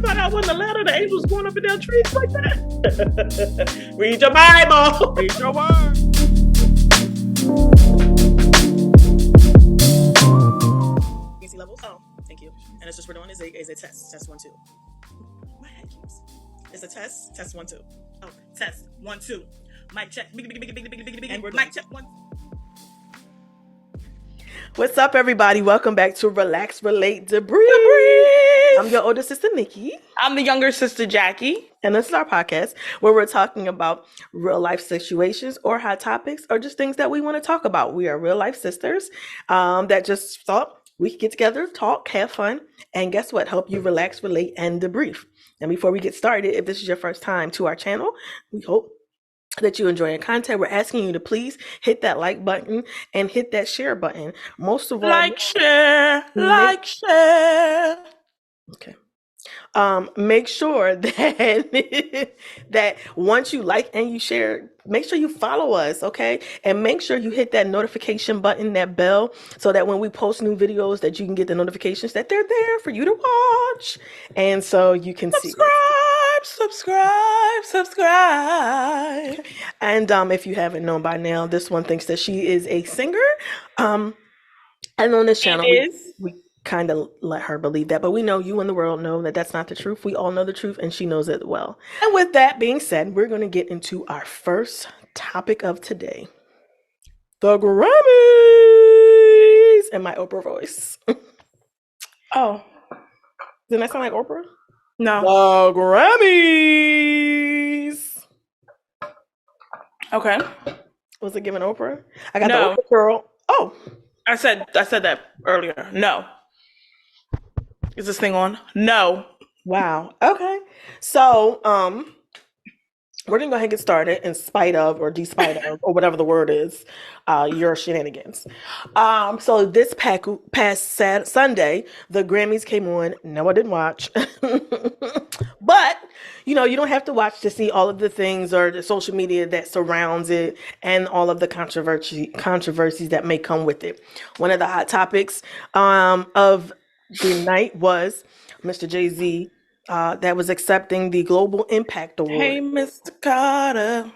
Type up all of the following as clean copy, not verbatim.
found out wasn't allowed the angels going up and down trees like that. Read your Bible. Read your word. Easy levels. Oh, thank you. And it's just we're doing is a test. Test 1 2. My head keeps. It's a test. Test 1 2. Oh, test 1 2. Mic check. And we're mic check 1. What's up, everybody? Welcome back to Relax, Relate, Debrief. I'm your older sister, Nikki. I'm the younger sister, Jackie. And this is our podcast where we're talking about real life situations or hot topics or just things that we want to talk about. We are real life sisters that just thought we could get together, talk, have fun, and guess what? Help you relax, relate, and debrief. And before we get started, if this is your first time to our channel, we hope that you enjoy our content. We're asking you to please hit that like button and hit that share button. Most of all, share. Okay. Make sure that that once you like and you share, make sure you follow us, okay? And make sure you hit that notification button, that bell, so that when we post new videos that you can get the notifications that they're there for you to watch. And so you can subscribe. And if you haven't known by now, this one thinks that she is a singer. And on this channel, we kind of let her believe that, but we know you and the world know that that's not the truth. We all know the truth, and she knows it well. And with that being said, we're going to get into our first topic of today: the Grammys. And my Oprah voice. Oh, didn't that sound like Oprah? No. The Grammys. Okay. Was it giving Oprah? I got No. the Oprah girl. Oh, I said that earlier. No. Is this thing on? No. wow. Okay. So, we're gonna go ahead and get started in spite of or despite of or whatever the word is, your shenanigans. So this past Sunday, the Grammys came on. No, I didn't watch, but you know, you don't have to watch to see all of the things or the social media that surrounds it and all of the controversies that may come with it. One of the hot topics of the night was Mr. Jay-Z. That was accepting the Global Impact Award. Hey, Mr. Carter.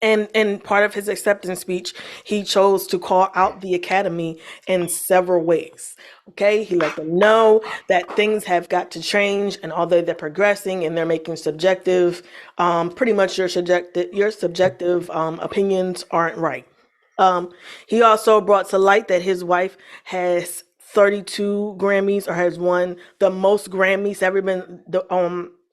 And part of his acceptance speech, he chose to call out the Academy in several ways. Okay, he let them know that things have got to change, and although they're progressing and they're making subjective, pretty much your subjective opinions aren't right. He also brought to light that his wife has 32 Grammys, or has won the most Grammys, ever been the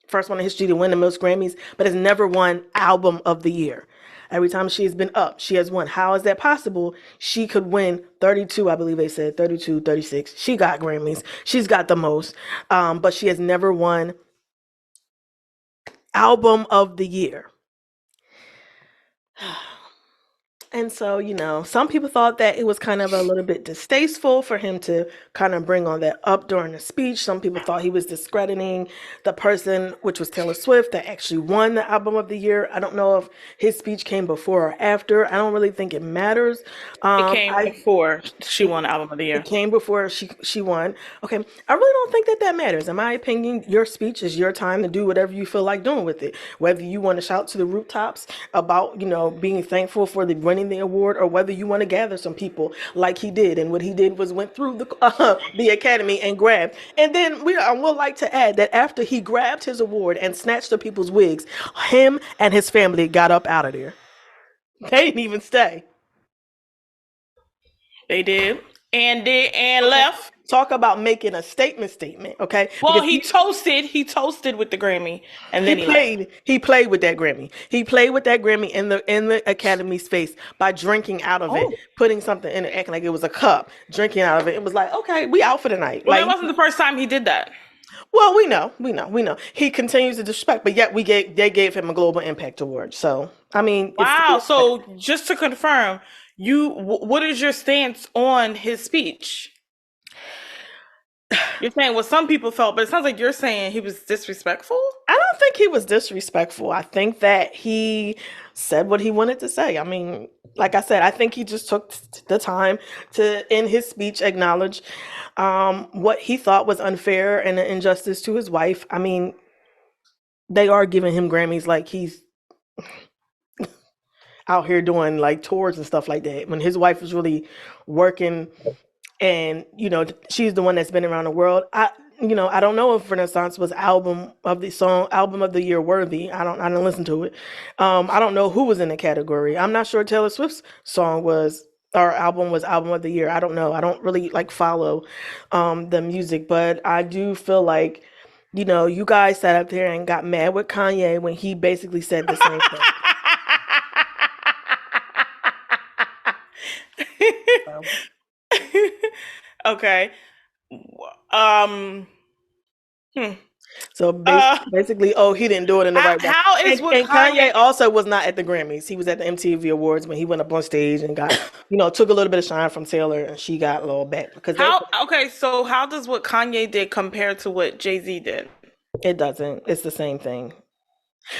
first one in history to win the most Grammys, but has never won Album of the Year. Every time she has been up, she has won. How is that possible? She could win 32, I believe they said 32, 36. She got Grammys. She's got the most, but she has never won Album of the Year. And so, you know, some people thought that it was kind of a little bit distasteful for him to kind of bring all that up during the speech. Some people thought he was discrediting the person, which was Taylor Swift, that actually won the Album of the Year. I don't know if his speech came before or after. I don't really think it matters. It came before she won the Album of the Year. It came before she won. Okay, I really don't think that matters. In my opinion, your speech is your time to do whatever you feel like doing with it. Whether you want to shout to the rooftops about, you know, being thankful for the winning the award, or whether you want to gather some people like he did. And what he did was went through the Academy and grabbed. And then I would like to add that after he grabbed his award and snatched the people's wigs, him and his family got up out of there. They didn't even stay. They did. And left. Talk about making a statement, okay? Well, because he toasted with the Grammy, and then he played with that Grammy. He played with that Grammy in the Academy's face by drinking out of it, putting something in it, acting like it was a cup, drinking out of it. It was like, okay, we out for the night. Well, like, it wasn't the first time he did that. Well, we know. He continues to disrespect, but yet they gave him a Global Impact Award. So, I mean, wow. So just to confirm, what is your stance on his speech? You're saying what some people felt, but it sounds like you're saying he was disrespectful. I don't think he was disrespectful. I think that he said what he wanted to say. I mean, like I said, I think he just took the time to, in his speech, acknowledge what he thought was unfair and an injustice to his wife. I mean, they are giving him Grammys like he's out here doing like tours and stuff like that. When his wife is really working, and she's the one that's been around the world. I don't know if Renaissance was album of the year worthy. I don't listen to it. I don't know who was in the category. I'm not sure Taylor Swift's song was or album was album of the year. I don't know. I don't really like follow the music, but I do feel like you guys sat up there and got mad with Kanye when he basically said the same thing. Okay. Um. So basically, he didn't do it in the right way. How is what And Kanye also was not at the Grammys. He was at the MTV Awards when he went up on stage and got, took a little bit of shine from Taylor, and she got a little back because Okay, so how does what Kanye did compare to what Jay-Z did? it doesn't. It's the same thing.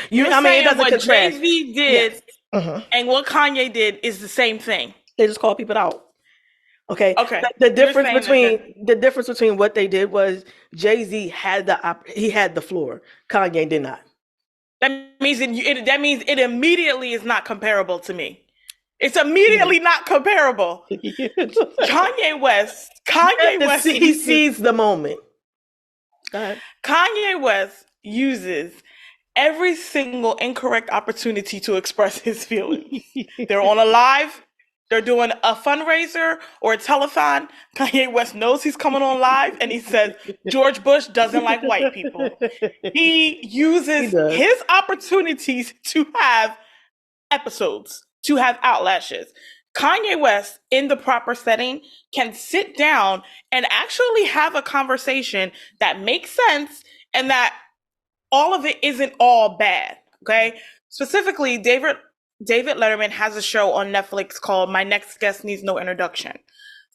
It doesn't what contrast. Jay-Z did yes. and what Kanye did is the same thing. They just call people out. Okay. Okay. The difference between what they did was Jay-Z had the floor. Kanye did not. That means it immediately is not comparable to me. It's immediately not comparable. Kanye West. He sees the moment. Go ahead. Kanye West uses every single incorrect opportunity to express his feelings. They're on a live. They're doing a fundraiser or a telethon. Kanye West knows he's coming on live, and he says George Bush doesn't like white people. He uses his opportunities to have episodes, to have outlashes. Kanye West, in the proper setting, can sit down and actually have a conversation that makes sense and that all of it isn't all bad, okay? Specifically, David Letterman has a show on Netflix called My Next Guest Needs No Introduction.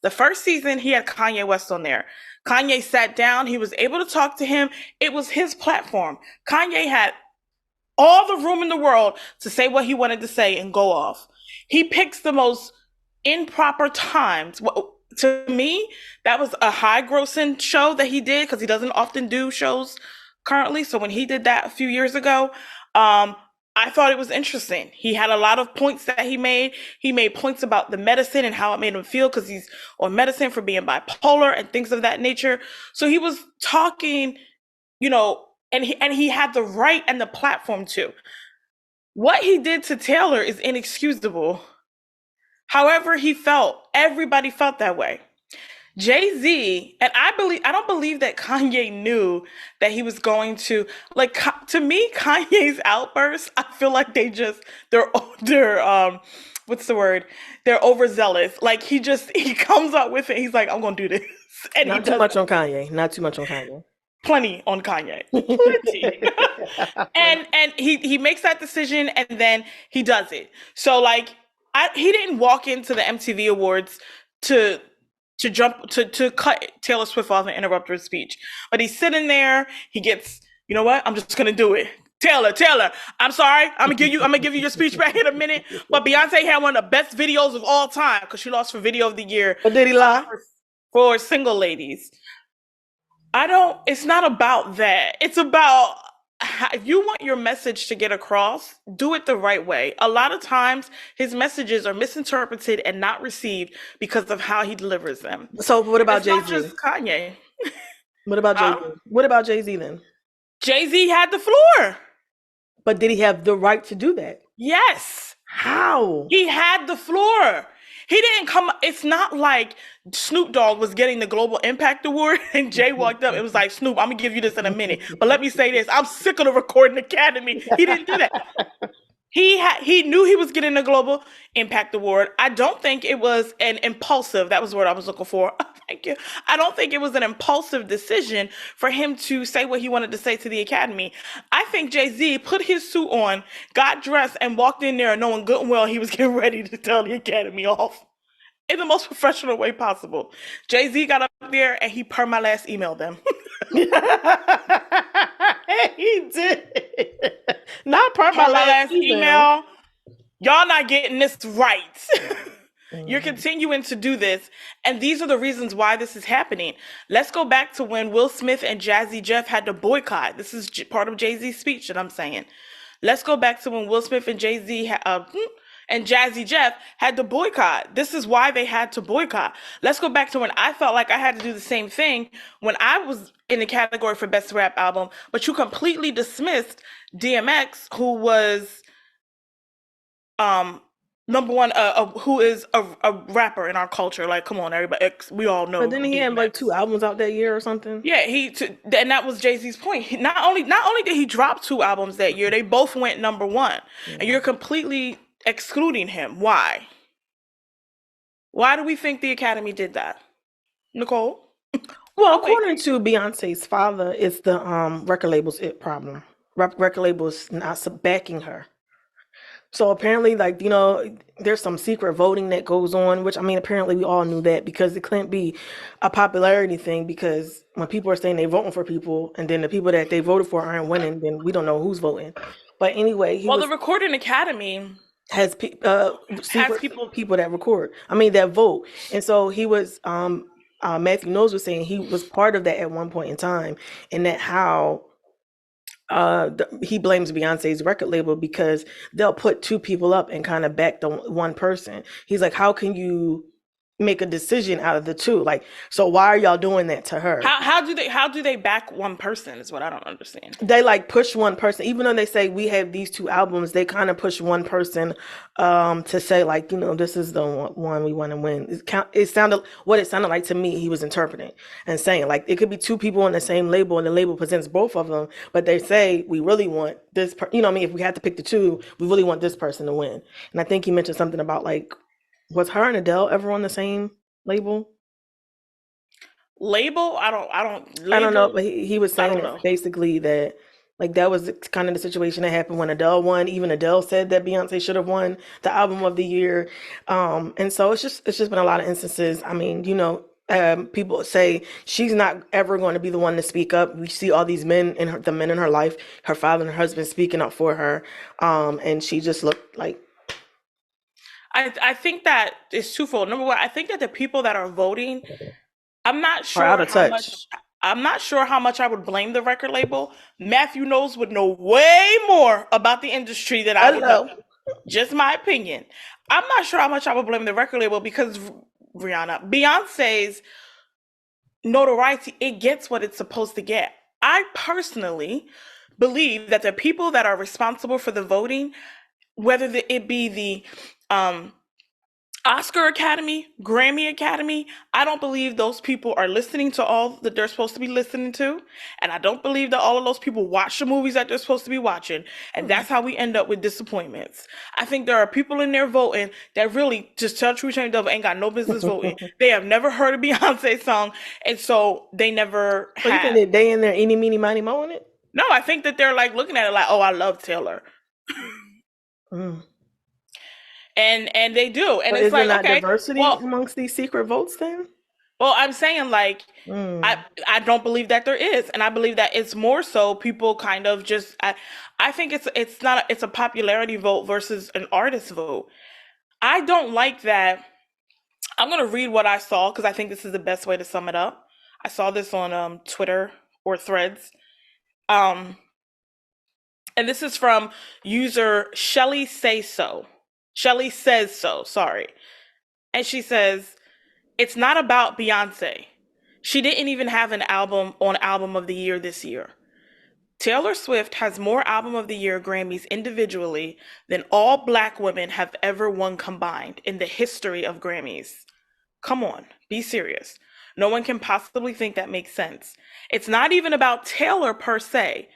The first season, he had Kanye West on there. Kanye sat down. He was able to talk to him. It was his platform. Kanye had all the room in the world to say what he wanted to say and go off. He picks the most improper times. To me, that was a high-grossing show that he did because he doesn't often do shows currently. So when he did that a few years ago, I thought it was interesting. He had a lot of points that he made. He made points about the medicine and how it made him feel because he's on medicine for being bipolar and things of that nature. So he was talking, and he had the right and the platform to. What he did to Taylor is inexcusable. However he felt, everybody felt that way. Jay-Z, and I don't believe that Kanye knew that he was going to, to me, Kanye's outbursts, I feel like they're what's the word? They're overzealous. Like he comes up with it. He's like, I'm going to do this. And Not too much on Kanye. Plenty on Kanye. Plenty. and he makes that decision and then he does it. So he didn't walk into the MTV Awards to cut Taylor Swift off and interrupt her speech. But he's sitting there, he gets, you know what? I'm just gonna do it. Taylor, I'm sorry. I'm gonna give you your speech back in a minute. But Beyonce had one of the best videos of all time because she lost for video of the year. But did he lie? For single ladies. It's not about that. It's about if you want your message to get across, do it the right way. A lot of times his messages are misinterpreted and not received because of how he delivers them. So what about Jay-Z? Not just Kanye. What about Jay-Z? What about Jay-Z then? Jay-Z had the floor. But did he have the right to do that? Yes. How? He had the floor. He didn't come. It's not like Snoop Dogg was getting the Global Impact Award and Jay walked up and was like, Snoop, I'm going to give you this in a minute. But let me say this. I'm sick of the Recording Academy. He didn't do that. He knew he was getting the Global Impact Award. I don't think it was an impulsive. That was the word I was looking for. Thank you. I don't think it was an impulsive decision for him to say what he wanted to say to the Academy. I think Jay-Z put his suit on, got dressed, and walked in there knowing good and well he was getting ready to tell the Academy off in the most professional way possible. Jay-Z got up there and he per my last emailed them. He did. Not per my last email. Y'all not getting this right. You're continuing to do this, and these are the reasons why this is happening. Let's go back to when Will Smith and Jazzy Jeff had to boycott. This is part of Jay-Z's speech that I'm saying. Let's go back to when Will Smith and and Jazzy Jeff had to boycott. This is why they had to boycott. Let's go back to when I felt like I had to do the same thing when I was in the category for Best Rap Album, but you completely dismissed DMX, who was number one, who is a rapper in our culture. Like, come on, everybody, we all know. But then he had like 2 albums out that year or something. Yeah, and that was Jay-Z's point. Not only did he drop 2 albums that year, they both went number 1, and you're completely excluding him. Why? Why do we think the Academy did that, Nicole? Well, according to Beyonce's father, it's the record label's problem. Record label's not backing her. So apparently, like, you know, there's some secret voting that goes on, which, I mean, apparently we all knew that, because it couldn't be a popularity thing, because when people are saying they're voting for people and then the people that they voted for aren't winning, then we don't know who's voting. But anyway, the Recording Academy has people that record. I mean, that vote. And so he was, Matthew Knowles was saying he was part of that at one point in time, and that how he blames Beyonce's record label because they'll put 2 people up and kind of back the one person. He's like, how can you make a decision out of the 2? Like, so why are y'all doing that to her? How do they back one person is what I don't understand. They like push one person, even though they say we have these 2 albums, they kind of push one person to say, like, you know, this is the one we want to win. It sounded like to me, he was interpreting and saying, like, it could be 2 people on the same label and the label presents both of them, but they say we really want this you know what I mean, if we had to pick the 2, we really want this person to win. And I think he mentioned something about, like, was her and Adele ever on the same label? I don't know, but he was saying basically that, like, that was kind of the situation that happened when Adele won. Even Adele said that Beyonce should have won the album of the year. And so it's just been a lot of instances. I mean, you know, people say she's not ever going to be the one to speak up. We see all these men the men in her life, her father and her husband, speaking up for her. And she just looked like, I think that it's twofold. Number one, I think that the people that are voting, I'm not sure out of touch. I'm not sure how much I would blame the record label. Matthew Knowles would know way more about the industry than I would know. Just my opinion. I'm not sure how much I would blame the record label because Beyonce's notoriety, it gets what it's supposed to get. I personally believe that the people that are responsible for the voting, whether it be the Oscar Academy, Grammy Academy, I don't believe those people are listening to all that they're supposed to be listening to. And I don't believe that all of those people watch the movies that they're supposed to be watching. And that's how we end up with disappointments. I think there are people in there voting that really, just tell truth, shame devil, ain't got no business voting. They have never heard a Beyonce song. And so they never have. You think they in there eeny, meeny, miny, moeing it? No, I think that they're like looking at it like, oh, I love Taylor. And they do. And it's like, not diversity amongst these secret votes then? Well, I'm saying, like, I don't believe that there is. And I believe that it's more so people kind of just, I think it's a popularity vote versus an artist vote. I don't like that. I'm going to read what I saw because I think this is the best way to sum it up. I saw this on Twitter or Threads. And this is from user Shelly Says So, sorry. And she says, it's not about Beyonce. She didn't even have an album of the year this year. Taylor Swift has more album of the year Grammys individually than all Black women have ever won combined in the history of Grammys. Come on, be serious. No one can possibly think that makes sense. It's not even about Taylor per se,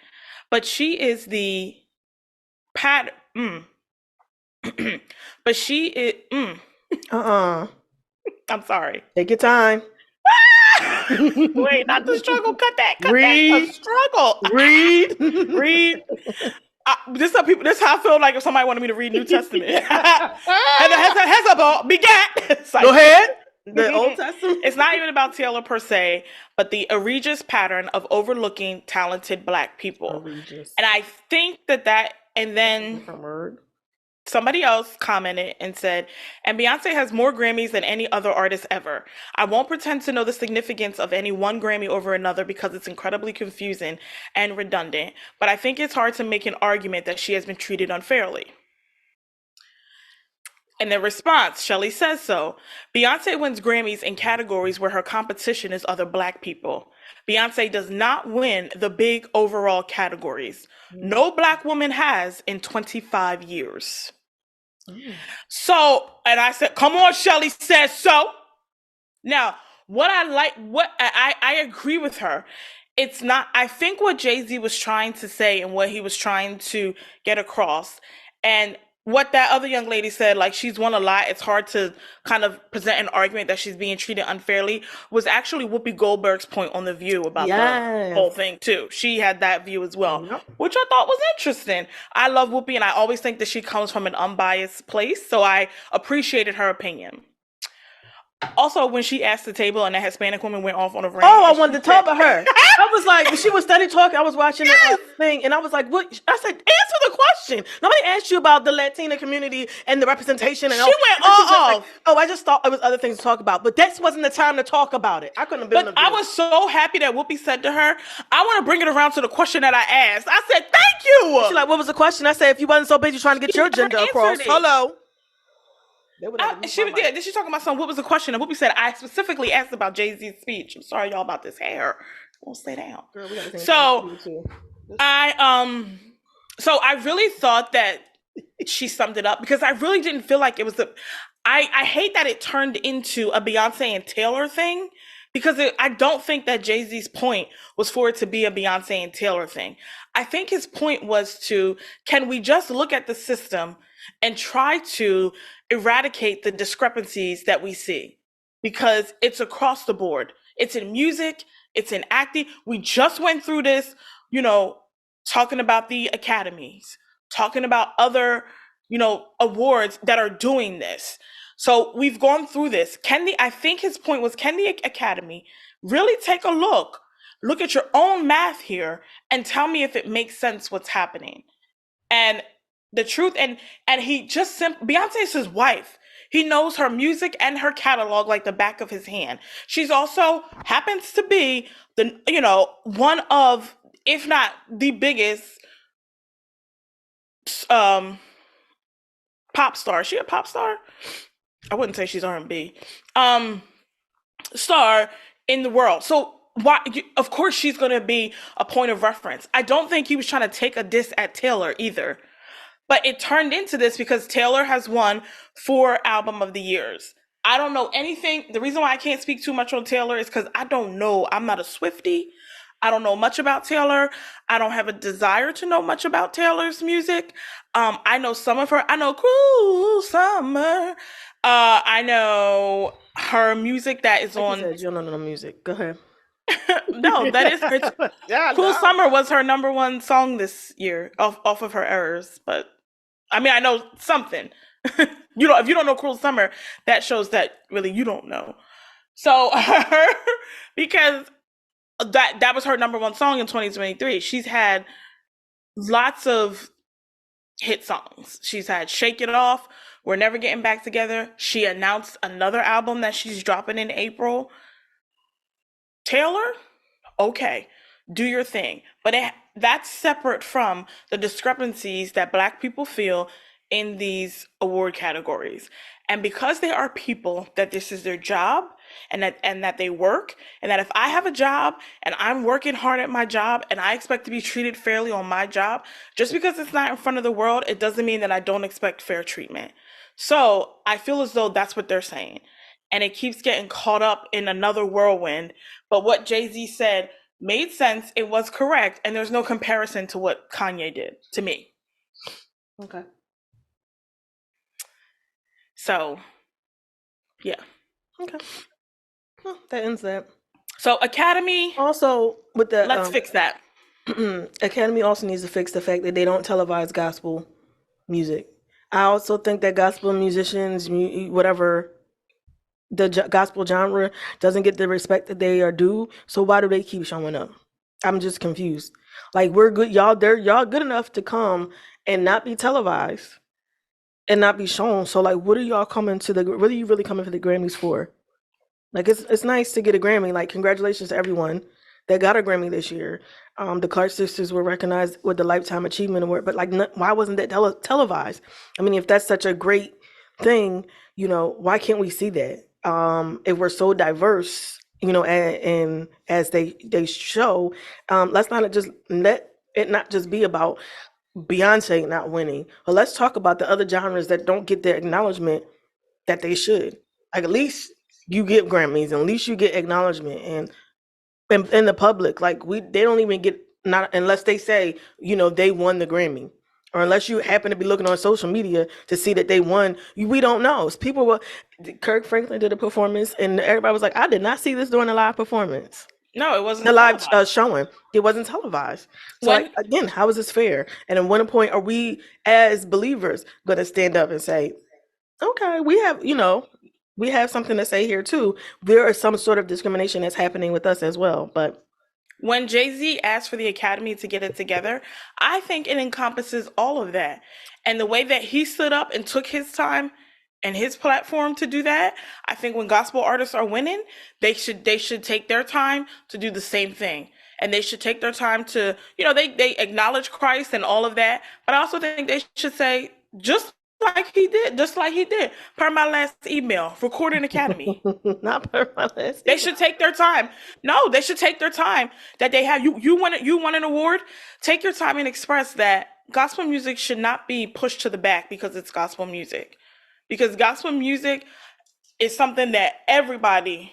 but she is the but she is. I'm sorry. Take your time. Wait, not the struggle. Cut that. Read. The struggle. Read. This is how I feel like if somebody wanted me to read New Testament. And Hezebel begat. Go ahead. The Old Testament. It's not even about Taylor per se, but the egregious pattern of overlooking talented Black people. Egregious. And I think that, and then. Different word. Somebody else commented and said, and Beyonce has more Grammys than any other artist ever. I won't pretend to know the significance of any one Grammy over another because it's incredibly confusing and redundant, but I think it's hard to make an argument that she has been treated unfairly. In their response, Shelley says so. Beyonce wins Grammys in categories where her competition is other black people. Beyonce does not win the big overall categories. No black woman has in 25 years. So, and I said, come on, Shelley says so. Now, I agree with her. It's not, I think what Jay-Z was trying to say and what he was trying to get across, and what that other young lady said, like she's won a lot, it's hard to kind of present an argument that she's being treated unfairly, was actually Whoopi Goldberg's point on The View about the whole thing too. She had that view as well, which I thought was interesting. I love Whoopi and I always think that she comes from an unbiased place, so I appreciated her opinion. Also, when she asked the table and that Hispanic woman went off on a rant. Oh, I wanted to talk about her. I was like, when she was steady talking, I was watching the thing, and I was like, "What?" I said, "Answer the question." Nobody asked you about the Latina community and the representation. And she went all off. Like, oh, I just thought it was other things to talk about, but this wasn't the time to talk about it. I couldn't have been. But I was so happy that Whoopi said to her, "I want to bring it around to the question that I asked." I said, "Thank you." She's like, "What was the question?" I said, "If you wasn't so busy trying to get your agenda across, hello." Did she talking about something? What was the question? And Whoopi said, I specifically asked about Jay-Z's speech. I'm sorry, y'all, about this hair. Won't stay down. Girl, so I really thought that she summed it up because I really didn't feel like it was I hate that it turned into a Beyonce and Taylor thing because I don't think that Jay-Z's point was for it to be a Beyonce and Taylor thing. I think his point was can we just look at the system and try to eradicate the discrepancies that we see, because it's across the board. It's in music, it's in acting. We just went through this, talking about the academies, talking about other, awards that are doing this. So we've gone through this. I think his point was, can the Academy really take a look at your own math here and tell me if it makes sense what's happening? And the truth, and he just Beyonce's his wife. He knows her music and her catalog like the back of his hand. She's also happens to be one of, if not the biggest pop star. Is she a pop star? I wouldn't say she's R&B. Star in the world. So of course she's going to be a point of reference. I don't think he was trying to take a diss at Taylor either. But it turned into this because Taylor has won 4 Album of the Years. I don't know anything. The reason why I can't speak too much on Taylor is because I don't know. I'm not a Swiftie. I don't know much about Taylor. I don't have a desire to know much about Taylor's music. I know some of her. I know Cruel Summer. I know her music that is on. You don't know no music. Go ahead. No, that is her. Cruel Summer was her #1 song this year off of her Errors. But I mean, I know something. If you don't know Cruel Summer, that shows that really you don't know. So because that was her #1 song in 2023. She's had lots of hit songs. She's had Shake It Off, We're Never Getting Back Together. She announced another album that she's dropping in April. Taylor, okay, do your thing. But that's separate from the discrepancies that Black people feel in these award categories. And because they are people that this is their job and that they work, and that if I have a job and I'm working hard at my job and I expect to be treated fairly on my job, just because it's not in front of the world, it doesn't mean that I don't expect fair treatment. So I feel as though that's what they're saying. And it keeps getting caught up in another whirlwind. But what Jay-Z said made sense. It was correct. And there's no comparison to what Kanye did, to me. Okay. So, yeah. Okay. Well, that ends that. So Academy. Also, with the let's fix that. Academy also needs to fix the fact that they don't televise gospel music. I also think that gospel musicians, whatever the gospel genre, doesn't get the respect that they are due. So why do they keep showing up? I'm just confused. Like, we're good, y'all. Y'all good enough to come and not be televised, and not be shown. So like, what are y'all coming to the? What are you really coming to the Grammys for? Like it's nice to get a Grammy. Like congratulations to everyone that got a Grammy this year. The Clark sisters were recognized with the Lifetime Achievement Award, but like, why wasn't that televised? I mean, if that's such a great thing, why can't we see that? If we're so diverse, and as they show, let's not just let it not just be about Beyonce not winning, but let's talk about the other genres that don't get the acknowledgement that they should. Like at least you get Grammys, and at least you get acknowledgement, and in the public, like they don't even get, not unless they say they won the Grammy, or unless you happen to be looking on social media to see that they won. We don't know. People were Kirk Franklin did a performance, and everybody was like, I did not see this during a live performance. No, it wasn't The live televised. showing, it wasn't televised. So like When again, how is this fair? And at one point, are we as believers going to stand up and say, okay, we have something to say here too. There is some sort of discrimination that's happening with us as well. But when Jay-Z asked for the Academy to get it together, I think it encompasses all of that. And the way that he stood up and took his time and his platform to do that, I think when gospel artists are winning, they should take their time to do the same thing. And they should take their time to, they acknowledge Christ and all of that. But I also think they should say, just like he did, per my last email, Recording Academy. not per my last. They should take their time. No, they should take their time that they have. You won an award. Take your time and express that gospel music should not be pushed to the back because it's gospel music. Because gospel music is something that everybody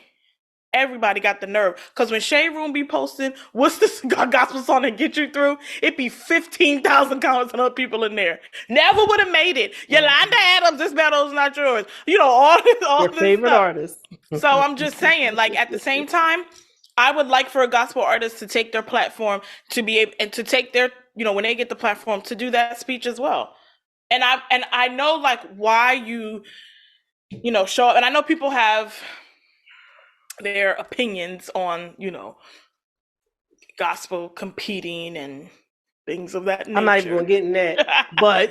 got the nerve. Because when Shade Room be posting, what's this gospel song that get you through? It be 15,000 comments and other people in there. Never would have made it. Yolanda Adams, this battle's not yours. All Your this favorite stuff. artist. So I'm just saying, like at the same time, I would like for a gospel artist to take their platform to be able and to take their, when they get the platform to do that speech as well. And I know like why you show up, and I know people have their opinions on gospel competing and things of that nature. I'm not even going to get in that, but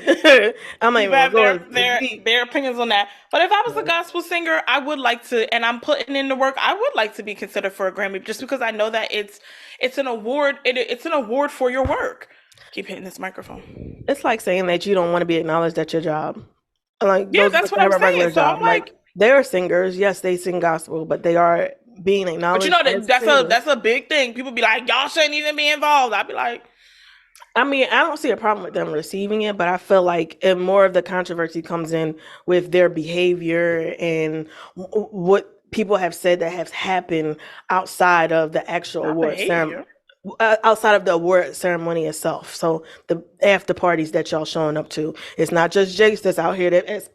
I'm not even have going to their opinions on that. But if I was a gospel singer, I would like to, and I'm putting in the work, I would like to be considered for a Grammy, just because I know that it's an award. It's an award for your work. Keep hitting this microphone. It's like saying that you don't want to be acknowledged at your job. Like Yeah, those that's that what I'm have a regular saying. So job. I'm like, they're singers. Yes, they sing gospel, but they are being but acknowledged. that's a big thing. People be like, y'all shouldn't even be involved. I'd be like, I mean, I don't see a problem with them receiving it, but I feel like more of the controversy comes in with their behavior and what people have said that has happened outside of the actual award ceremony. Outside of the award ceremony itself. So the after parties that y'all showing up to, it's not just Jace that's out here that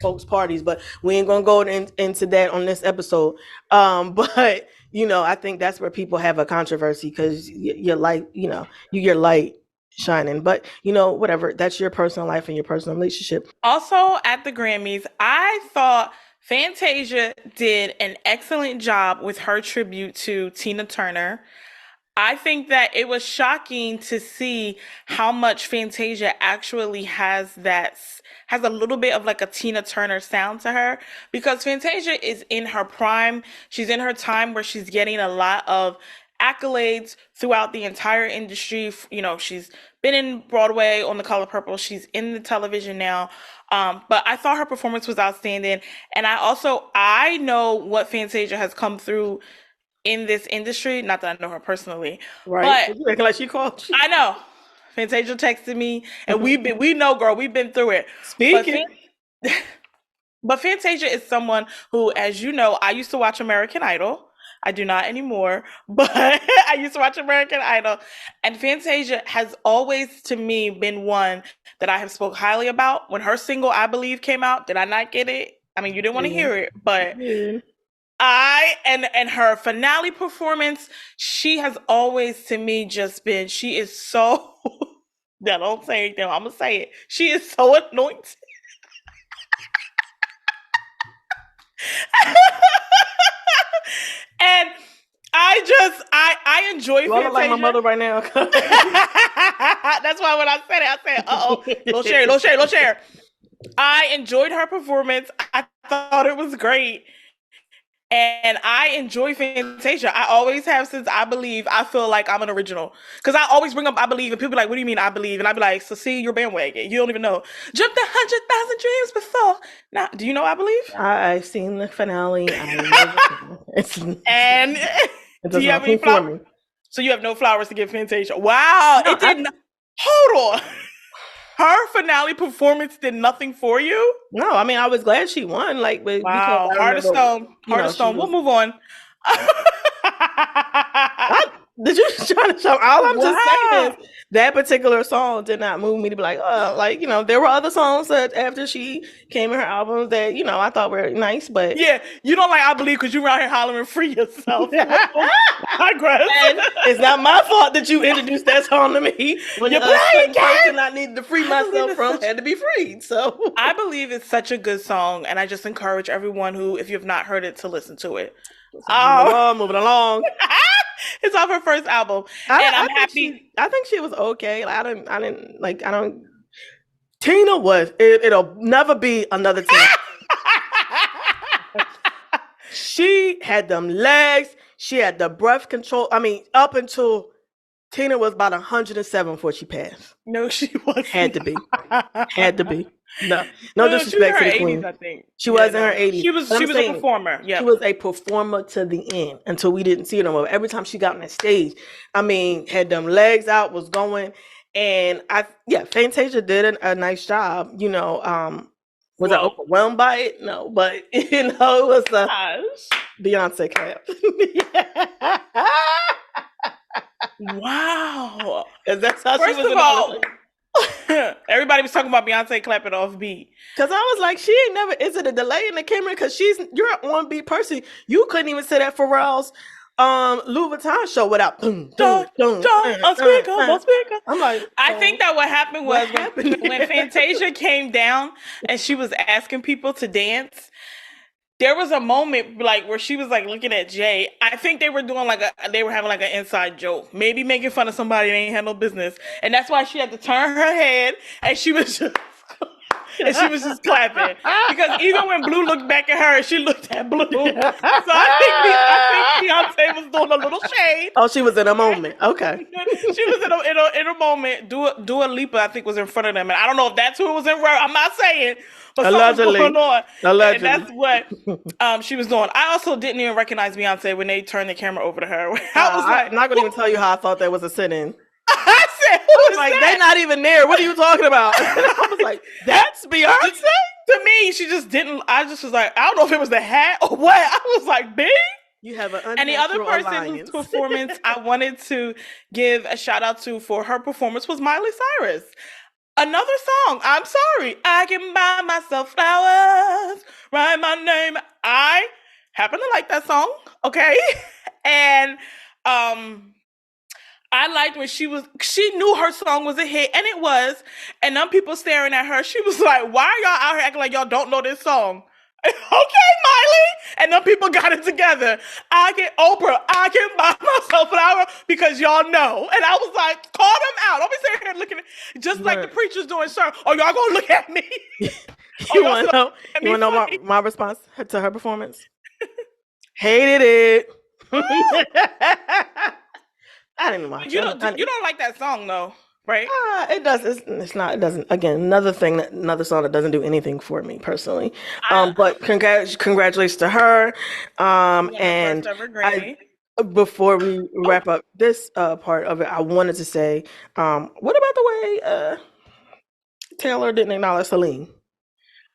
folks parties, but we ain't gonna go into that on this episode. But I think that's where people have a controversy because your light, your light shining. But whatever, that's your personal life and your personal relationship. Also at the Grammys, I thought Fantasia did an excellent job with her tribute to Tina Turner. I think that it was shocking to see how much Fantasia actually has a little bit of like a Tina Turner sound to her, because Fantasia is in her prime. She's in her time where she's getting a lot of accolades throughout the entire industry. She's been in Broadway on The Color Purple. She's in the television now. But I thought her performance was outstanding. And I know what Fantasia has come through in this industry. Not that I know her personally, Right? but You acting like she called you. I know Fantasia texted me, and we know, girl, we've been through it. Speaking. But Fantasia is someone who, as you know, I used to watch American Idol. I do not anymore, but I used to watch American Idol. And Fantasia has always, to me, been one that I have spoke highly about. When her single, I Believe, came out, did I not get it? I mean, you didn't want to hear it, but and her finale performance, she has always, to me, just been, she is so, now don't say anything, I'm going to say it. She is so anointed. And I enjoy Fantasia. Fantasia. Like my mother right now. That's why when I said it, I said, "Uh-oh, little share." I enjoyed her performance. I thought it was great. And I enjoy Fantasia. I always have since I Believe. I feel like I'm an original. Because I always bring up I Believe, and people are like, what do you mean I believe? And I be like, so see, you're bandwagon. You don't even know. Jumped 100,000 dreams before. Now, do you know I Believe? I've seen the finale. I know And it do does you have nothing any for flowers? me. So you have no flowers to give Fantasia. Wow. No, It did not. Hold on. Her finale performance did nothing for you? no, I mean, I was glad she won, like, but because Wow. I Heart of remember, Stone. you Heart know, of she Stone. We'll was. move on. Did you trying to show? All I'm just saying Wow. is that particular song did not move me to be like, oh, like, there were other songs that after she came in her albums that I thought were nice, but Yeah, you don't like I Believe because you around here hollering free yourself. Digress. and it's not my fault that you introduced that song to me when You a play certain again? person I needed to free I Believe myself it's from such- had to be freed. So I Believe it's such a good song, and I just encourage everyone who, if you have not heard it, to listen to it. moving along. It's off her first album, and I'm happy. I think she was okay. Like, I don't. Tina was. It'll never be another Tina. She had them legs. She had the breath control. I mean, up until Tina was about 107 before she passed. No, she was. Had to be. Had to be. No disrespect to the queen. I think She was in her 80s. She was a performer. Yeah, she was a performer to the end until we didn't see her no more. Every time she got on that stage, I mean, had them legs out, was going, and Fantasia did a nice job. Was I overwhelmed by it? No, but it was a Beyonce clap. Wow, because that's how First she was. of all, everybody was talking about Beyonce clapping off beat. Because I was like, she ain't never. Is it a delay in the camera? Because you're an on beat person. You couldn't even say that Pharrell's Louis Vuitton show without on speaker. I'm like, I think that what happened was when Fantasia came down and she was asking people to dance. There was a moment like where she was like looking at Jay. I think they were doing they were having like an inside joke, maybe making fun of somebody they ain't had no business, and that's why she had to turn her head and she was just clapping because even when Blue looked back at her, she looked at Blue. So I think Beyonce was doing a little shade. Oh, she was in a moment. Okay, she was in a moment. Dua Lipa, I think, was in front of them, and I don't know if that's who it was in. I'm not saying. But allegedly, going on. Allegedly. And that's what she was doing. I also didn't even recognize Beyonce when they turned the camera over to her. I was I'm not gonna even tell you how I thought that was a sit-in. I said, "Who is like that? They're not even there. What are you talking about?" I was like, "That's Beyonce." To me, she just didn't. I just was like, I don't know if it was the hat or what. I was like, big. You have an and the other person whose performance I wanted to give a shout out to for her performance was Miley Cyrus. Another song. I'm sorry. I can buy myself flowers, write my name. I happen to like that song. Okay. And I liked when she knew her song was a hit, and it was. And them people staring at her, she was like, why are y'all out here acting like y'all don't know this song? Okay, Miley. And them people got it together. I can buy myself an hour because y'all know. And I was like, call them out. Don't be sitting here looking at just like the preacher's doing, sir. Oh, y'all gonna look at me? You want to know my response to her performance? Hated it. I didn't watch it. You don't like that song though, right? It does. It's not. It doesn't. Again, another song that doesn't do anything for me personally. But congratulations to her. And first ever Grammy. Before we wrap up this part of it, I wanted to say, what about the way Taylor didn't acknowledge Celine?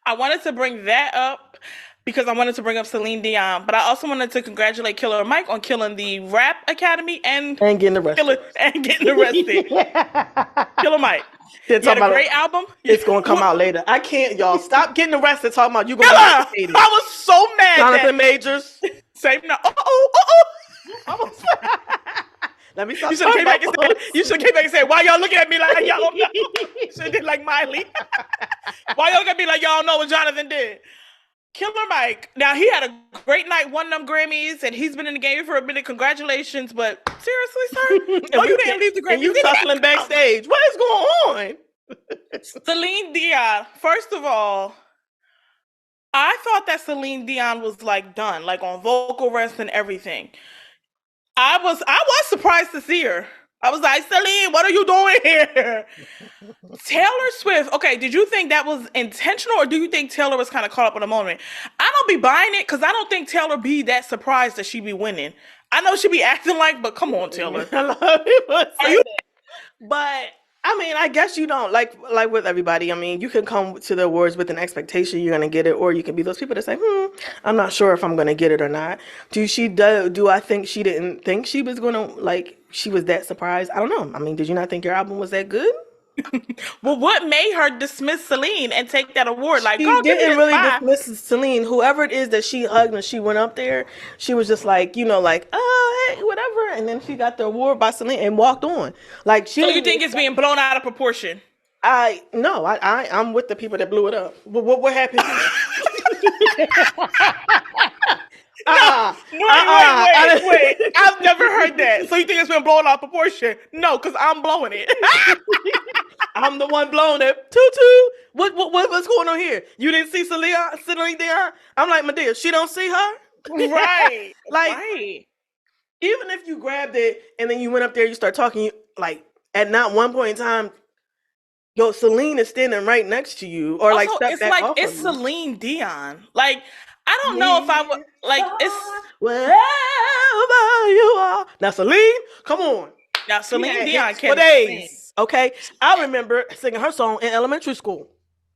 I wanted to bring that up because I wanted to bring up Celine Dion, but I also wanted to congratulate Killer Mike on killing the Rap Academy and getting arrested. Killer Mike. He had a great album. It's going to come out later. I can't, y'all. Stop getting arrested talking about you going to be I was so mad. Jonathan Majors. Same now. Let me stop. You should have came back and said, why y'all looking at me like y'all don't know? You should have did like Miley. Why y'all looking at me like y'all know what Jonathan did? Killer Mike. Now, he had a great night, won them Grammys, and he's been in the game for a minute. Congratulations, but seriously, sir? Why you didn't leave the Grammys? And you tussling backstage. What is going on? Celine Dion, first of all, I thought that Celine Dion was like done, like on vocal rest and everything. I was surprised to see her. I was like, Celine, what are you doing here? Taylor Swift. Okay, did you think that was intentional, or do you think Taylor was kind of caught up in the moment? I don't be buying it because I don't think Taylor be that surprised that she be winning. I know she be acting like, but come on, Taylor. A lot of people Are say you? that. But I mean, I guess you don't like with everybody. I mean, you can come to the awards with an expectation you're gonna get it, or you can be those people that say, I'm not sure if I'm gonna get it or not. Do I think she didn't think she was gonna she was that surprised? I don't know. I mean, did you not think your album was that good? Well, what made her dismiss Celine and take that award? Like, She girl, give me didn't this really vibe. dismiss Celine. Whoever it is that she hugged when she went up there, she was just like, oh, hey, whatever. And then she got the award by Celine and walked on. Like she. So didn't you even think it's being blown out of proportion? I'm with the people that blew it up. What happened? Wait. I've never heard that. So you think it's been blown out of proportion? No, because I'm blowing it. I'm the one blowing it. Tutu. What's going on here? You didn't see Celine Dion? I'm like, my dear, she don't see her? Right. Right. Even if you grabbed it and then you went up there, you start talking, at not one point in time, Celine is standing right next to you, or Also, step it's back like off it's of you. Celine Dion. Like, I don't know if I would it's wherever you are. Now, Celine, come on. now Celine Dion for can't days. sing. Okay, I remember singing her song in elementary school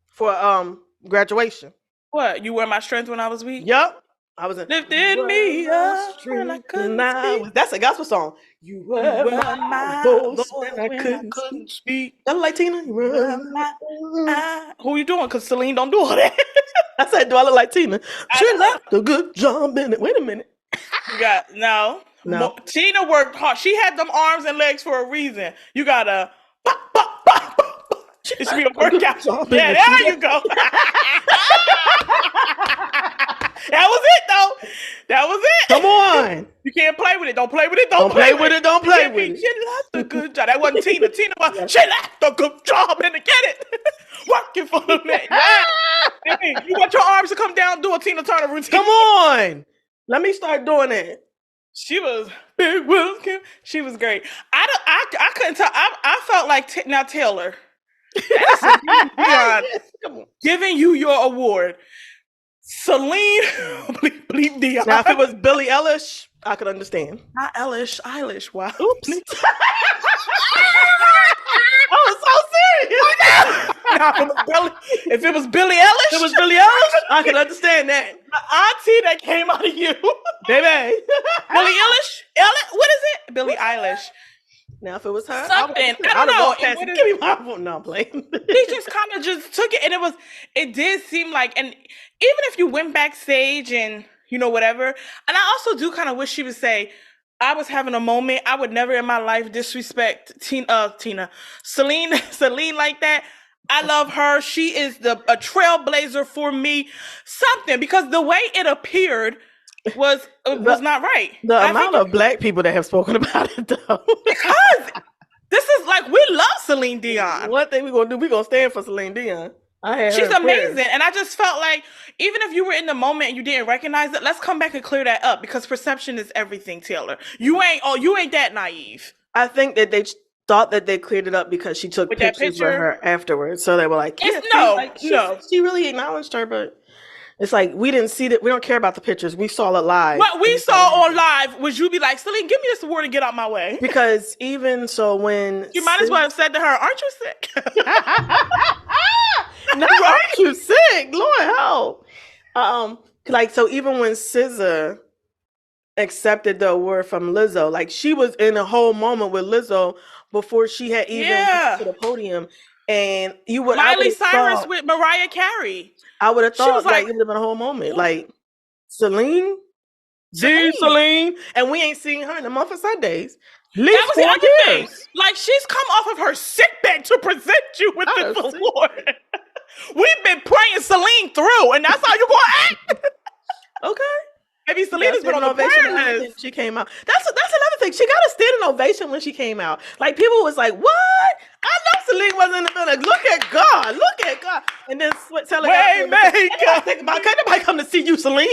for graduation. What? You were my strength when I was weak? Yup. I was in Lifted me up when I couldn't speak. That's a gospel song. You were my voice when I couldn't speak. That look like Tina? You were Who you doing? Because Celine don't do all that. I said, do I look like Tina? She left a good job in it. Wait a minute. You got no. Tina worked hard. She had them arms and legs for a reason. You gotta. It should be a workout. Yeah, there you go. That was it, though. That was it. Come on. You can't play with it. Don't play with it. Don't play with it. Don't play with it. She left a good job. That wasn't Tina. Tina was, she left a good job and to get it. Working for the man. Yeah. Hey, you want your arms to come down, do a Tina Turner routine. Come on. Let me start doing it. She was big Wilkin. She was great. I couldn't tell. I felt like now Taylor. Dion giving you your award. Celine, bleep Dion. Now, if it was Billie Eilish, I could understand. Not Eilish. Wow. Oops. I was so serious. Now, if it was Billie Eilish, I could understand that. The auntie that came out of you, baby. Billie Eilish. What is it? Billie Eilish. Now, if it was her, something. I don't know. Give me my phone. No, I'm playing. He just kind of just took it, and it did seem like, and even if you went backstage and whatever, and I also do kind of wish she would say, I was having a moment. I would never in my life disrespect Celine like that. I love her. She is a trailblazer for me. Something, because the way it appeared was not right. The amount of black people that have spoken about it, though. Because this is like, we love Celine Dion. One thing we're going to do, we're going to stand for Celine Dion. She's amazing. And I just felt like, even if you were in the moment and you didn't recognize it, let's come back and clear that up, because perception is everything, Taylor. You ain't that naive. I think that they thought that they cleared it up because she took pictures with her afterwards. So they were like, no. She really acknowledged her, but it's like, we didn't see that. We don't care about the pictures. We saw it live. What we saw on live was you be like, Celine, give me this award and get out my way. Because even so, when you might as well have said to her, aren't you sick? No, aren't you sick? Lord help. So even when SZA accepted the award from Lizzo, like, she was in a whole moment with Lizzo before she had even got to the podium. And Miley Cyrus with Mariah Carey. I would have thought it would have been a whole moment. Like, Celine, and we ain't seen her in a month of Sundays. That was the other thing. Like, she's come off of her sick bed to present you with this award. We've been praying Celine through, and that's how you gonna act. Okay. Maybe Celine has been on the prayer list. She came out. That's another thing. She got a standing ovation when she came out. Like, people was like, "What? I know Celine wasn't in the building. Look at God. Look at God. And then Taylor got can't nobody come to see you, Celine.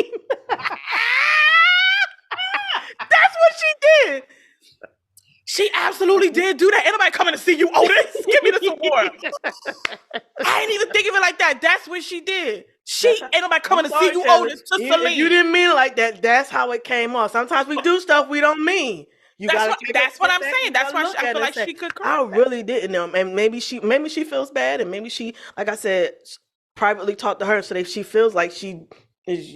That's what she did. She absolutely did do that. Ain't nobody coming to see you, Otis. Give me this award. I ain't even think of it like that. That's what she did. Ain't nobody coming to see you, Otis, to Celine. If you didn't mean it like that, that's how it came off. Sometimes we do stuff we don't mean. That's what I'm saying. That's why I feel like she could correct I really didn't know. And maybe she feels bad, and maybe she, like I said, privately talked to her so that she feels like she is,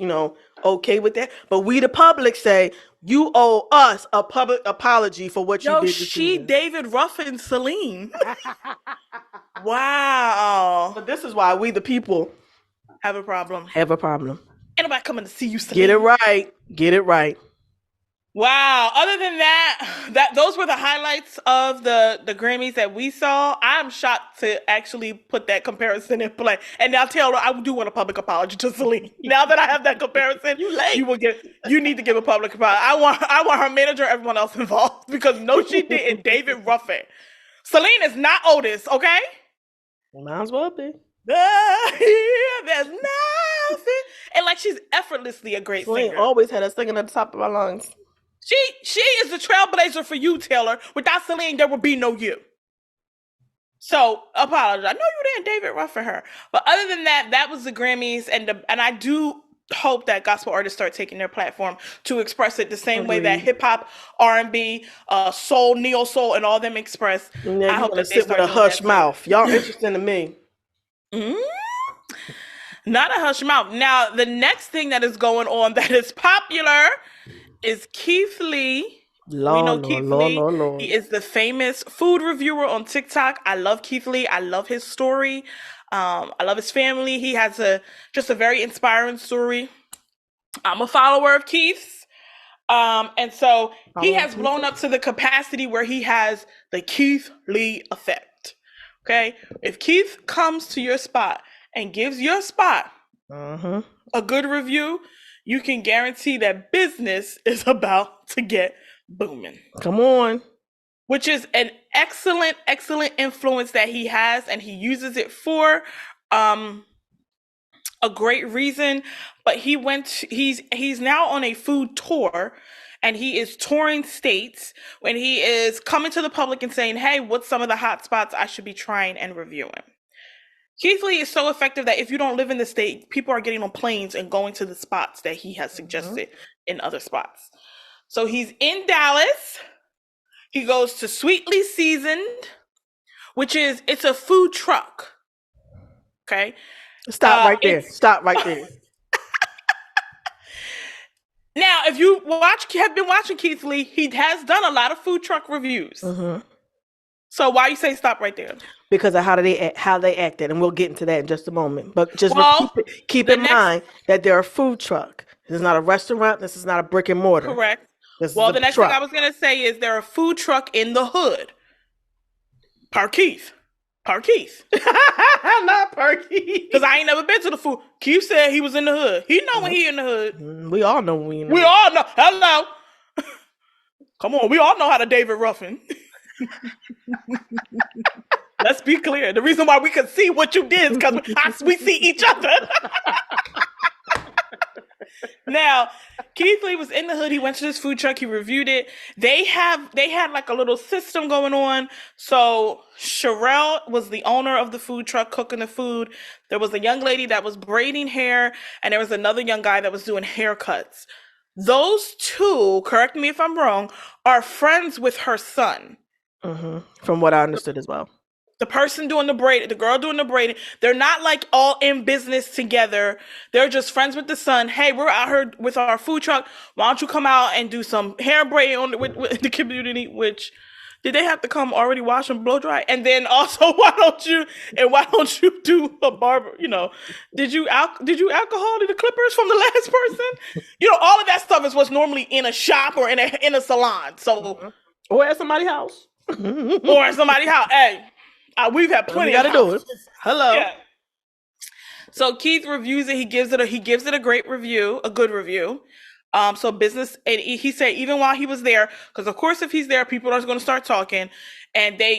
okay with that. But we, the public, say you owe us a public apology for what you did. She David Ruffin Celine. Wow. But this is why we, the people, have a problem. Ain't nobody coming to see you, Celine. Get it right. Wow. Other than that those were the highlights of the Grammys that we saw. I'm shocked to actually put that comparison in play. And now, Taylor, I do want a public apology to Celine. Now that I have that comparison, you need to give a public apology. I want her manager, everyone else involved, because she didn't. David Ruffin. Celine is not Otis, okay? Might as well be. There's nothing. And she's effortlessly a great Celine singer. Always had us singing at the top of our lungs. She is the trailblazer for you, Taylor. Without Celine, there would be no you. So, apologize. I know you didn't David Ruffin her. But other than that was the Grammys. And I do hope that gospel artists start taking their platform to express it the same way that hip-hop, R&B, soul, neo-soul, and all them express. I hope that they sit with a hush mouth. Y'all interesting to me. Not a hush mouth. Now, the next thing that is going on that is popular is Keith Lee. We know Keith Lee. He is the famous food reviewer on TikTok. I love Keith Lee. I love his story. I love his family. He has just a very inspiring story. I'm a follower of Keith's. And so he has blown up to the capacity where he has the Keith Lee effect. Okay? If Keith comes to your spot and gives your spot a good review, you can guarantee that business is about to get booming. Come on. Which is an excellent, excellent influence that he has, and he uses it for a great reason. But he's now on a food tour, and he is touring states when he is coming to the public and saying, hey, what's some of the hot spots I should be trying and reviewing? Keith Lee is so effective that if you don't live in the state, people are getting on planes and going to the spots that he has suggested in other spots. So he's in Dallas. He goes to Sweetly Seasoned, it's a food truck. Okay? Stop right there. Now, if you have been watching Keith Lee, he has done a lot of food truck reviews. So why you say stop right there? Because of how they acted, and we'll get into that in just a moment. But just keep in mind that they're a food truck. This is not a restaurant. This is not a brick and mortar. Correct. The next thing I was going to say is they're a food truck in the hood. Keith. Not Keith. Because I ain't never been to the food. Keith said he was in the hood. He know when he in the hood. We all know when we in the hood. We all know. Hello. Come on. We all know how to David Ruffin. Let's be clear. The reason why we could see what you did is because we see each other. Now, Keith Lee was in the hood. He went to this food truck. He reviewed it. They had like a little system going on. So Sherelle was the owner of the food truck cooking the food. There was a young lady that was braiding hair, and there was another young guy that was doing haircuts. Those two, correct me if I'm wrong, are friends with her son. From what I understood as well. The person doing the braid, the girl doing the braiding, they're not like all in business together. They're just friends with the son. Hey, we're out here with our food truck. Why don't you come out and do some hair braiding with the community? Which, did they have to come already wash and blow dry? And then also, why don't you do a barber? Did you alcohol the clippers from the last person? All of that stuff is what's normally in a shop or in a salon. So, or at somebody's house. Hey. We've had plenty of do it. Hello. Yeah. So Keith reviews it. He gives it a great review, a good review. So business, and he said even while he was there, because of course if he's there, people are going to start talking. and they,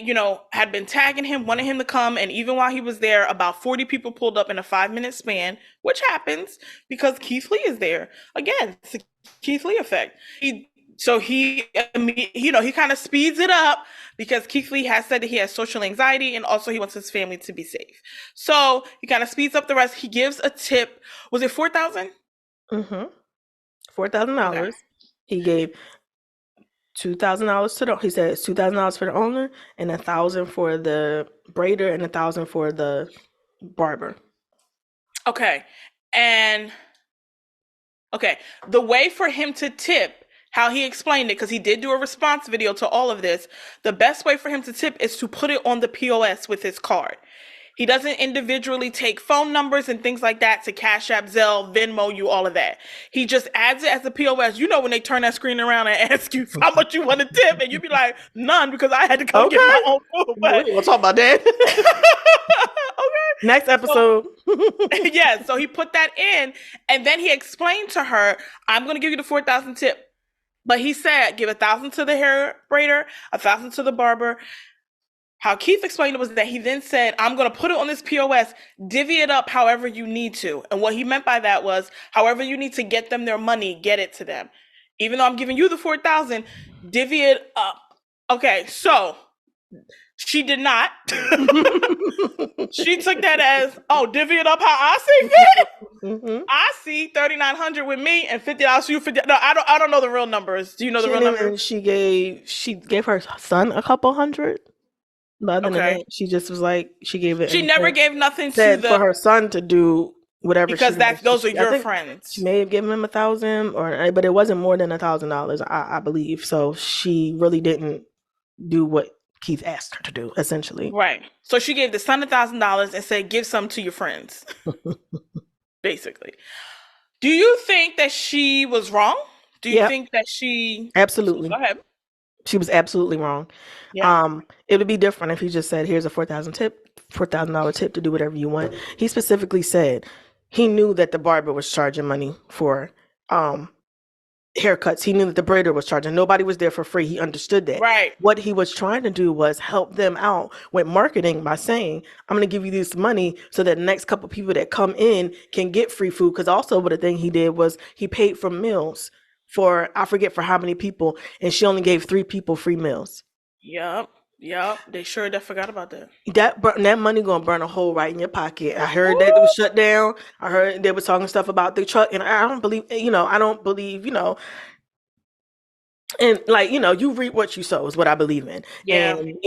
had been tagging him, wanting him to come. And even while he was there, about 40 people pulled up in a 5-minute span, which happens because Keith Lee is there. Again, it's the Keith Lee effect. He kind of speeds it up because Keith Lee has said that he has social anxiety and also he wants his family to be safe. So he kind of speeds up the rest. He gives a tip. Was it $4,000? Mm-hmm. $4,000. Okay. He gave $2,000 to he said $2,000 for the owner and $1,000 for the braider and $1,000 for the barber. Okay. And the way for him to tip, how he explained it, because he did do a response video to all of this, the best way for him to tip is to put it on the POS with his card. He doesn't individually take phone numbers and things like that to Cash App, Zelle, Venmo you, all of that. He just adds it as a POS. You know when they turn that screen around and ask you how much you want to tip, and you be like, none, because I had to come get my own food. But we'll talk about that. Okay. Next episode. Yeah, so he put that in, and then he explained to her, I'm going to give you the $4,000 tip. But he said, give $1,000 to the hair braider, $1,000 to the barber. How Keith explained it was that he then said, I'm going to put it on this POS, divvy it up however you need to. And what he meant by that was, however you need to get them their money, get it to them. Even though I'm giving you the $4,000, divvy it up. Okay, so she did not. She took that as, divvy it up how I see fit. Mm-hmm. I see $3,900 with me and $50 for you. No, I don't know the real numbers. Do you know the real numbers? She gave her son a couple hundred. But other than that, she just was like, she gave it. She never gave nothing for her son to do whatever. Because those are your friends. She may have given him $1,000, but it wasn't more than $1,000, I believe. So she really didn't do what Keith asked her to do, essentially. Right. So she gave the son $1,000 and said, give some to your friends. Basically. Do you think that she was wrong? Do you think that she... Absolutely. Go ahead. She was absolutely wrong. Yeah. It would be different if he just said, here's a $4,000 tip to do whatever you want. He specifically said he knew that the barber was charging money for haircuts. He knew that the braider was charging. Nobody was there for free. He understood that. Right. What he was trying to do was help them out with marketing by saying, I'm going to give you this money so that the next couple of people that come in can get free food. Because also what the thing he did was he paid for meals for, I forget for how many people, and she only gave 3 people free meals. Yep. They sure forgot about that. That money gonna burn a hole right in your pocket. I heard that it was shut down. I heard they were talking stuff about the truck, and I don't believe, and you reap what you sow is what I believe in. Yeah. And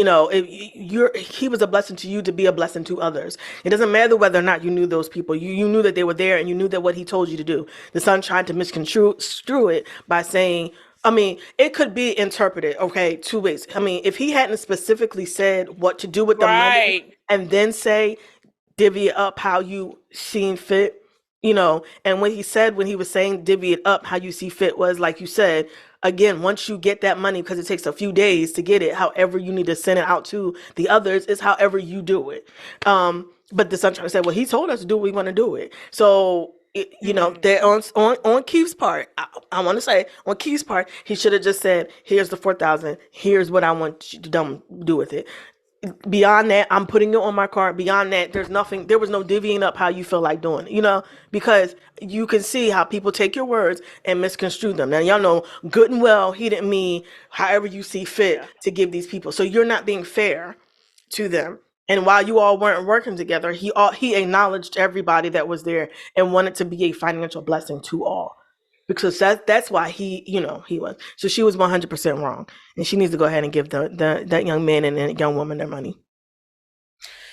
he was a blessing to you to be a blessing to others. It doesn't matter whether or not you knew those people. You knew that they were there, and you knew that what he told you to do. The son tried to misconstrue it by saying, it could be interpreted, 2 ways. If he hadn't specifically said what to do with the money and then say, divvy it up how you seen fit, and when he was saying divvy it up how you see fit was, like you said, again, once you get that money, because it takes a few days to get it, however you need to send it out to the others is however you do it. But the son trying to say, well, he told us to do what we want to do it. So, they're on Keith's part. I want to say on Keith's part, he should have just said, here's the $4,000. Here's what I want you to do with it. Beyond that, I'm putting it on my card. Beyond that, there was no divvying up how you feel like doing it, because you can see how people take your words and misconstrue them. Now, y'all know good and well, he didn't mean however you see fit to give these people. So you're not being fair to them. And while you all weren't working together, he acknowledged everybody that was there and wanted to be a financial blessing to all. Because that's why he was. So she was 100% wrong. And she needs to go ahead and give that young man and that young woman their money.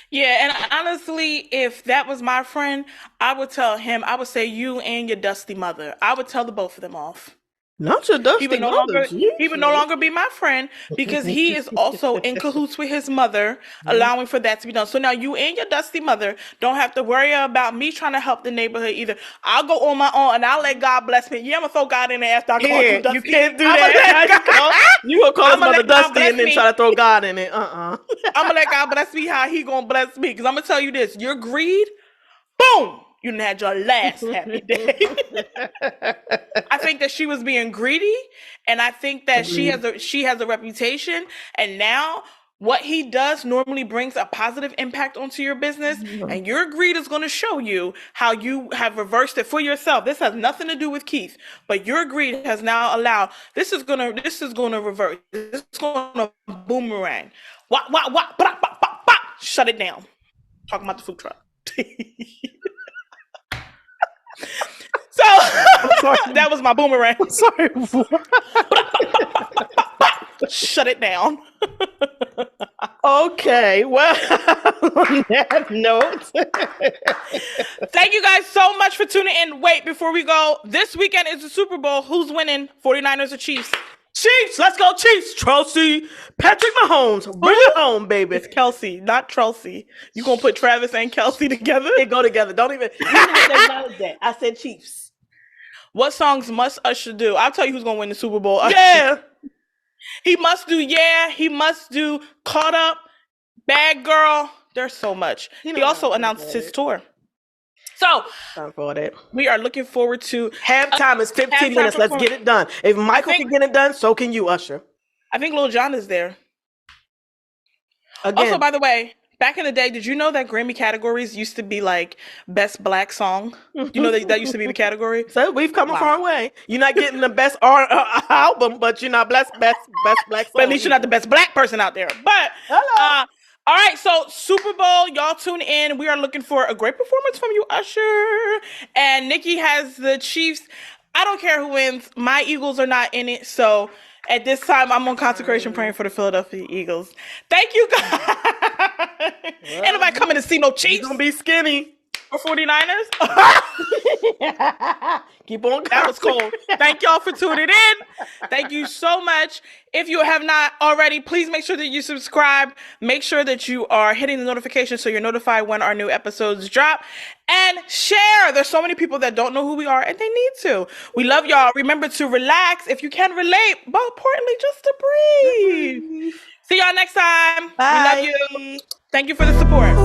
Yeah, and honestly, if that was my friend, I would tell him, I would say you and your dusty mother. I would tell the both of them off. Not your dusty mother. He would no longer be my friend because he is also in cahoots with his mother, allowing for that to be done. So now you and your dusty mother don't have to worry about me trying to help the neighborhood either. I'll go on my own and I'll let God bless me. Yeah, I'm gonna throw God in there after I call you dusty. You can't do that. You gonna call his mother dusty and then try to throw God in it. I'm gonna let God bless me how he gonna bless me. Because I'm gonna tell you this: your greed, boom. You done had your last happy day. I think that she was being greedy, and I think that she has a reputation. And now, what he does normally brings a positive impact onto your business, and your greed is going to show you how you have reversed it for yourself. This has nothing to do with Keith, but your greed has now allowed this is going to reverse. This is going to boomerang. What, blah, blah, blah, blah. Shut it down. Talking about the food truck. So that was my boomerang. Sorry. Shut it down. Okay, well, on that note. Thank you guys so much for tuning in. Wait, before we go, this weekend is the Super Bowl. Who's winning? 49ers or Chiefs? Chiefs, let's go Chiefs. Chelsea, Patrick Mahomes, bring it home, baby. It's Kelsey, not Chelsea. You gonna put Travis and Kelsey together? They go together. Don't even acknowledge that. I said Chiefs. What songs must Usher do? I'll tell you who's gonna win the Super Bowl. Yeah. He must do Yeah. He must do Caught Up, Bad Girl. There's so much. He also announced his tour. So time for that. We are looking forward to halftime is 15 minutes. Let's get it done. If Michael can get it done, so can you, Usher. I think Lil Jon is there. Again. Also, by the way, back in the day, did you know that Grammy categories used to be like best black song? You know that used to be the category? So we've come a far way. You're not getting the best album, but you're not best black song. But at least you're not the best black person out there. But hello. All right, so Super Bowl, y'all tune in. We are looking for a great performance from you, Usher. And Nikki has the Chiefs. I don't care who wins. My Eagles are not in it. So at this time, I'm on consecration praying for the Philadelphia Eagles. Thank you, guys. Ain't nobody coming to see no Chiefs. You're going to be skinny. Or 49ers? Keep on. That was cool. Thank y'all for tuning in. Thank you so much. If you have not already, please make sure that you subscribe. Make sure that you are hitting the notification so you're notified when our new episodes drop. And share. There's so many people that don't know who we are and they need to. We love y'all. Remember to relax if you can relate, but importantly, just to breathe. See y'all next time. Bye. We love you. Thank you for the support.